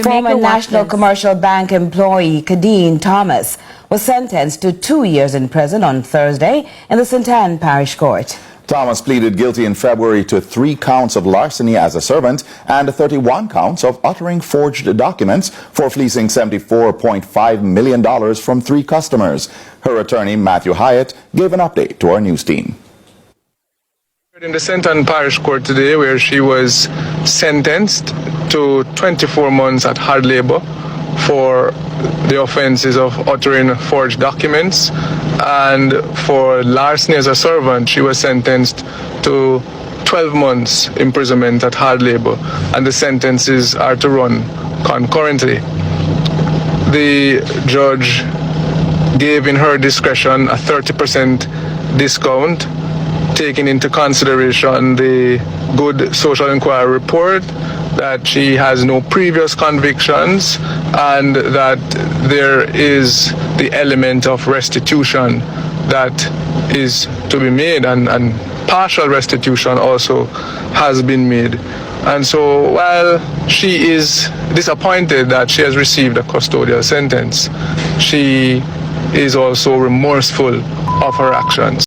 Former National Commercial Bank employee Kadeen Thomas was sentenced to 2 years in prison on Thursday in the St. Anne Parish Court. Thomas pleaded guilty in February to 3 counts of larceny as a servant and 31 counts of uttering forged documents for fleecing $74.5 million from 3 customers. Her attorney, Matthew Hyatt, gave an update to our news team. In the St. Anne Parish Court today, where she was sentenced to 24 months at hard labor for the offenses of uttering forged documents, and for larceny as a servant, she was sentenced to 12 months imprisonment at hard labor, and the sentences are to run concurrently. The judge gave in her discretion a 30% discount, taking into consideration the good social inquiry report, that she has no previous convictions, and that there is the element of restitution that is to be made, and partial restitution also has been made. And so while she is disappointed that she has received a custodial sentence, she is also remorseful of her actions.